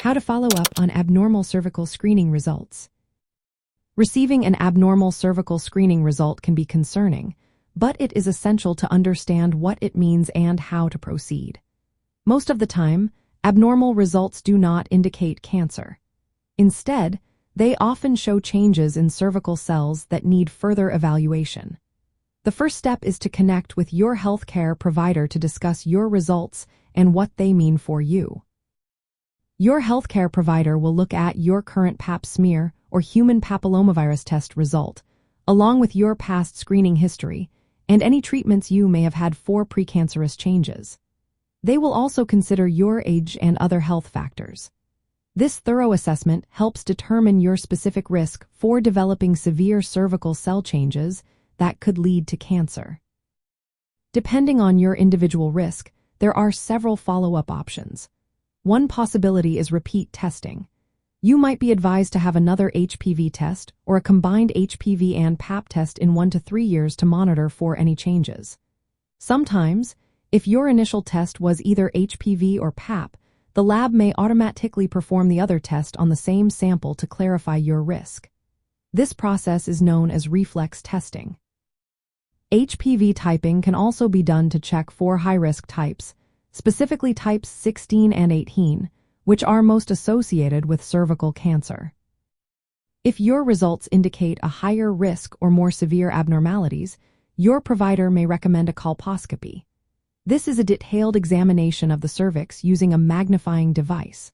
How to follow up on abnormal cervical screening results. Receiving an abnormal cervical screening result can be concerning, but it is essential to understand what it means and how to proceed. Most of the time, abnormal results do not indicate cancer. Instead, they often show changes in cervical cells that need further evaluation. The first step is to connect with your healthcare provider to discuss your results and what they mean for you. Your healthcare provider will look at your current pap smear or human papillomavirus test result, along with your past screening history and any treatments you may have had for precancerous changes. They will also consider your age and other health factors. This thorough assessment helps determine your specific risk for developing severe cervical cell changes that could lead to cancer. Depending on your individual risk, there are several follow-up options. One possibility is repeat testing. You might be advised to have another HPV test or a combined HPV and Pap test in 1 to 3 years to monitor for any changes. Sometimes, if your initial test was either HPV or Pap, the lab may automatically perform the other test on the same sample to clarify your risk. This process is known as reflex testing. HPV typing can also be done to check for high-risk types, specifically types 16 and 18, which are most associated with cervical cancer. If your results indicate a higher risk or more severe abnormalities, your provider may recommend a colposcopy. This is a detailed examination of the cervix using a magnifying device.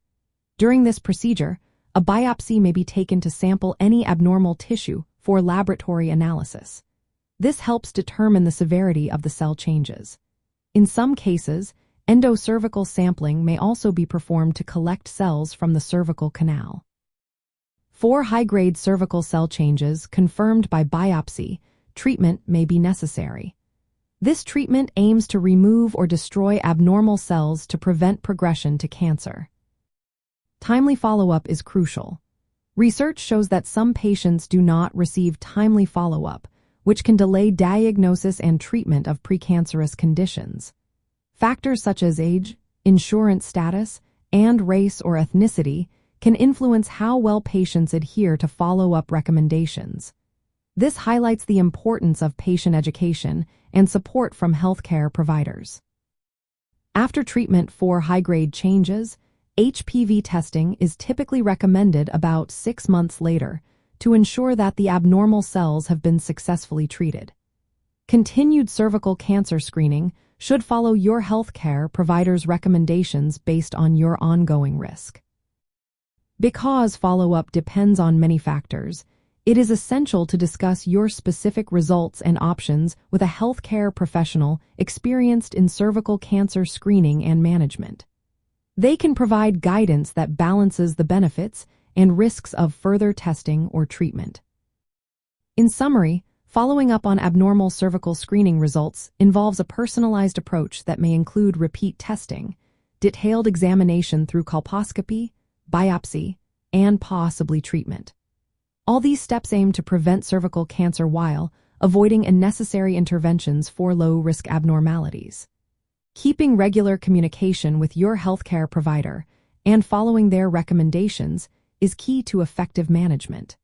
During this procedure, a biopsy may be taken to sample any abnormal tissue for laboratory analysis. This helps determine the severity of the cell changes. In some cases, endocervical sampling may also be performed to collect cells from the cervical canal. For high-grade cervical cell changes confirmed by biopsy, treatment may be necessary. This treatment aims to remove or destroy abnormal cells to prevent progression to cancer. Timely follow-up is crucial. Research shows that some patients do not receive timely follow-up, which can delay diagnosis and treatment of precancerous conditions. Factors such as age, insurance status, and race or ethnicity can influence how well patients adhere to follow-up recommendations. This highlights the importance of patient education and support from healthcare providers. After treatment for high-grade changes, HPV testing is typically recommended about 6 months later to ensure that the abnormal cells have been successfully treated. Continued cervical cancer screening should follow your healthcare provider's recommendations based on your ongoing risk. Because follow-up depends on many factors, it is essential to discuss your specific results and options with a healthcare professional experienced in cervical cancer screening and management. They can provide guidance that balances the benefits and risks of further testing or treatment. In summary, following up on abnormal cervical screening results involves a personalized approach that may include repeat testing, detailed examination through colposcopy, biopsy, and possibly treatment. All these steps aim to prevent cervical cancer while avoiding unnecessary interventions for low-risk abnormalities. Keeping regular communication with your healthcare provider and following their recommendations is key to effective management.